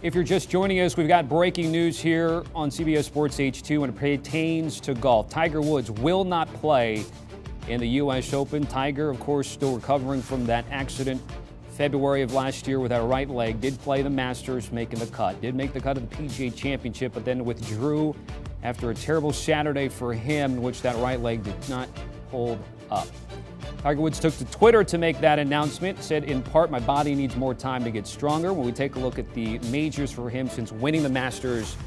If you're just joining us, we've got breaking news here on CBS Sports H2 when it pertains to golf. Tiger Woods will not play in the U.S. Open. Tiger, of course, still recovering from that accident February of last year with that right leg. Did play the Masters, making the cut. Did make the cut of the PGA Championship, but then withdrew after a terrible Saturday for him in which that right leg did not hold up. Tiger Woods took to Twitter to make that announcement, said in part, "My body needs more time to get stronger." When we take a look at the majors for him since winning the Masters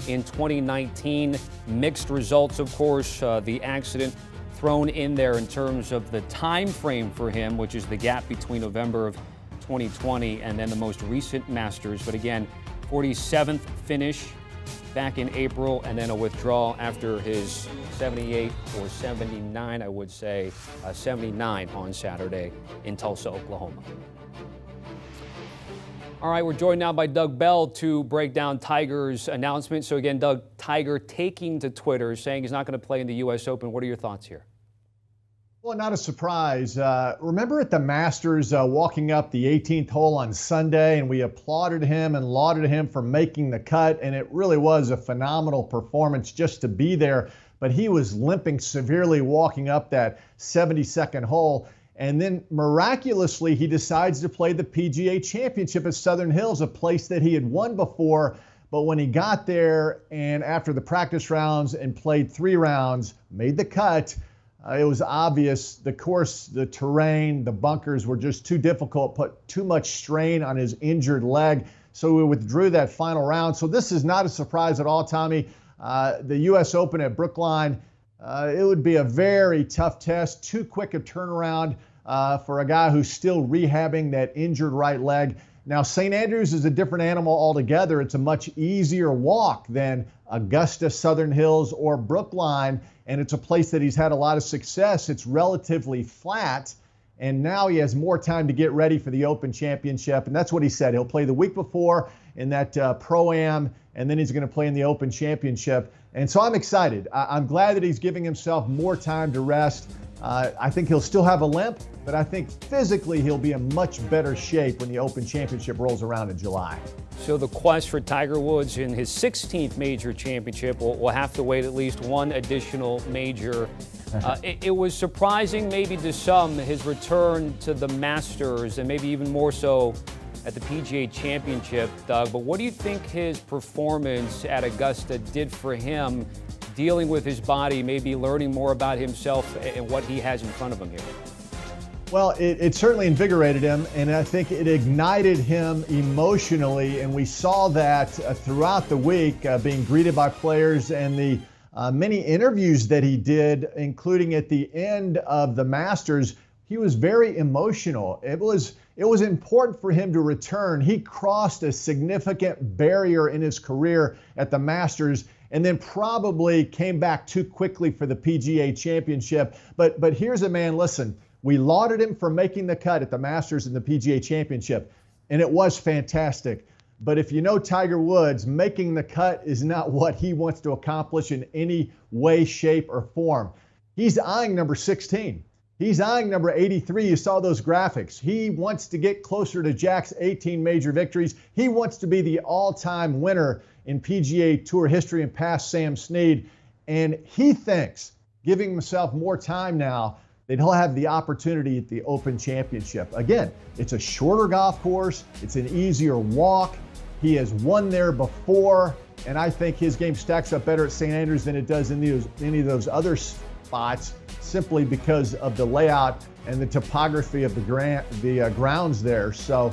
in 2019, mixed results, of course, the accident thrown in there in terms of the time frame for him, which is the gap between November of 2020 and then the most recent Masters. But again, 47th finish back in April, and then a withdrawal after his 78 or 79, I would say, 79 on Saturday in Tulsa, Oklahoma. All right, we're joined now by Doug Bell to break down Tiger's announcement. So again, Doug, Tiger taking to Twitter, saying he's not going to play in the U.S. Open. What are your thoughts here? Well, not a surprise. Remember at the Masters walking up the 18th hole on Sunday, and we applauded him and lauded him for making the cut, and it really was a phenomenal performance just to be there. But he was limping severely walking up that 72nd hole, and then miraculously he decides to play the PGA Championship at Southern Hills, a place that he had won before. But when he got there and after the practice rounds and played 3 rounds, made the cut, it was obvious the course, the terrain, the bunkers were just too difficult, put too much strain on his injured leg. So we withdrew that final round. So this is not a surprise at all, Tommy. The U.S. Open at Brookline, it would be a very tough test, too quick a turnaround for a guy who's still rehabbing that injured right leg. Now, St. Andrews is a different animal altogether. It's a much easier walk than Augusta, Southern Hills, or Brookline, and it's a place that he's had a lot of success. It's relatively flat, and now he has more time to get ready for the Open Championship, and that's what he said. He'll play the week before in that Pro-Am, and then he's going to play in the Open Championship. And so I'm excited. I'm glad that he's giving himself more time to rest. I think he'll still have a limp, but I think physically he'll be in much better shape when the Open Championship rolls around in July. So the quest for Tiger Woods in his 16th major championship will have to wait at least one additional major. It was surprising maybe to some his return to the Masters and maybe even more so at the PGA Championship, Doug. But what do you think his performance at Augusta did for him, dealing with his body, maybe learning more about himself and what he has in front of him here? Well, it certainly invigorated him, and I think it ignited him emotionally, and we saw that throughout the week, being greeted by players and the many interviews that he did, including at the end of the Masters. He was very emotional. It was important for him to return. He crossed a significant barrier in his career at the Masters, and then probably came back too quickly for the PGA Championship. But here's a man, listen, we lauded him for making the cut at the Masters and the PGA Championship, and it was fantastic. But if you know Tiger Woods, making the cut is not what he wants to accomplish in any way, shape, or form. He's eyeing number 16. He's eyeing number 83. You saw those graphics. He wants to get closer to Jack's 18 major victories. He wants to be the all-time winner in PGA Tour history and past Sam Snead. And he thinks, giving himself more time now, that he'll have the opportunity at the Open Championship. Again, it's a shorter golf course. It's an easier walk. He has won there before, and I think his game stacks up better at St. Andrews than it does in any of those other spots, simply because of the layout and the topography of the grounds there. So,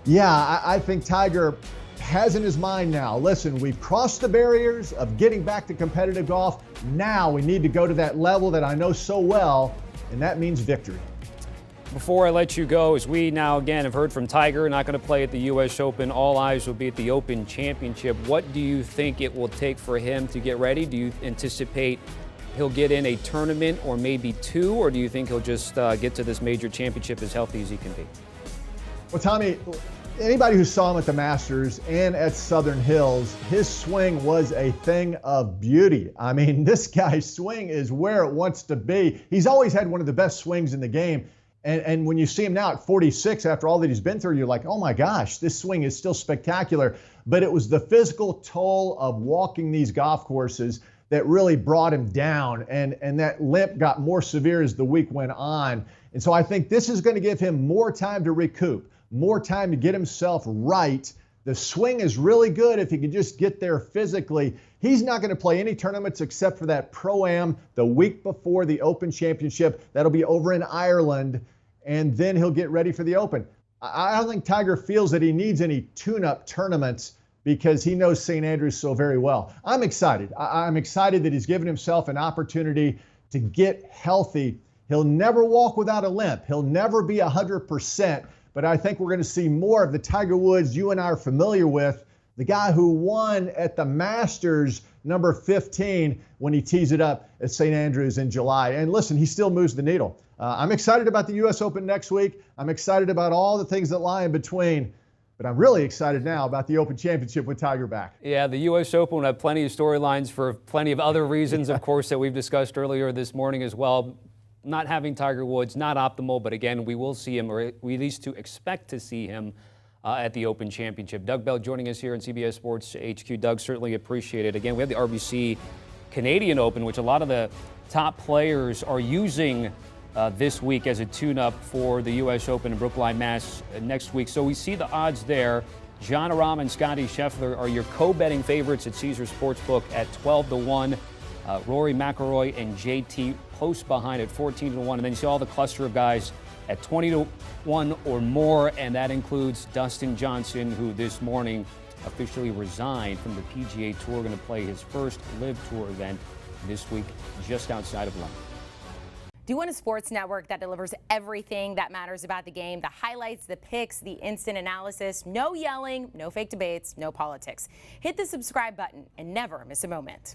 yeah, I think Tiger has in his mind now, listen, we've crossed the barriers of getting back to competitive golf. Now we need to go to that level that I know so well, and that means victory. Before I let you go, as we now again have heard from Tiger, not going to play at the U.S. Open, all eyes will be at the Open Championship. What do you think it will take for him to get ready? Do you anticipate he'll get in a tournament or maybe 2, or do you think he'll just get to this major championship as healthy as he can be? Well, Tommy, anybody who saw him at the Masters and at Southern Hills, his swing was a thing of beauty. I mean, this guy's swing is where it wants to be. He's always had one of the best swings in the game. And when you see him now at 46, after all that he's been through, you're like, oh my gosh, this swing is still spectacular. But it was the physical toll of walking these golf courses that really brought him down. And that limp got more severe as the week went on. And so I think this is going to give him more time to recoup, more time to get himself right. The swing is really good if he can just get there physically. He's not going to play any tournaments except for that Pro-Am the week before the Open Championship. That'll be over in Ireland, and then he'll get ready for the Open. I don't think Tiger feels that he needs any tune-up tournaments because he knows St. Andrews so very well. I'm excited. I'm excited that he's given himself an opportunity to get healthy. He'll never walk without a limp. He'll never be 100%. But I think we're going to see more of the Tiger Woods you and I are familiar with, the guy who won at the Masters number 15 when he tees it up at St. Andrews in July. And listen, he still moves the needle. I'm excited about the U.S. Open next week. I'm excited about all the things that lie in between. But I'm really excited now about the Open Championship with Tiger back. Yeah, the U.S. Open will have plenty of storylines for plenty of other reasons, of course, that we've discussed earlier this morning as well. Not having Tiger Woods, not optimal, but again, we will see him, or we at least to expect to see him at the Open Championship. Doug Bell joining us here on CBS Sports HQ. Doug, certainly appreciate it. Again, we have the RBC Canadian Open, which a lot of the top players are using this week as a tune-up for the U.S. Open in Brookline, Mass. Next week. So we see the odds there. John Rahm and Scottie Scheffler are your co-betting favorites at Caesars Sportsbook at 12-1. Rory McIlroy and JT close behind at 14-1. And then you see all the cluster of guys at 20-1 or more. And that includes Dustin Johnson, who this morning officially resigned from the PGA Tour, going to play his first LIV Tour event this week just outside of London. Do you want a sports network that delivers everything that matters about the game? The highlights, the picks, the instant analysis, no yelling, no fake debates, no politics. Hit the subscribe button and never miss a moment.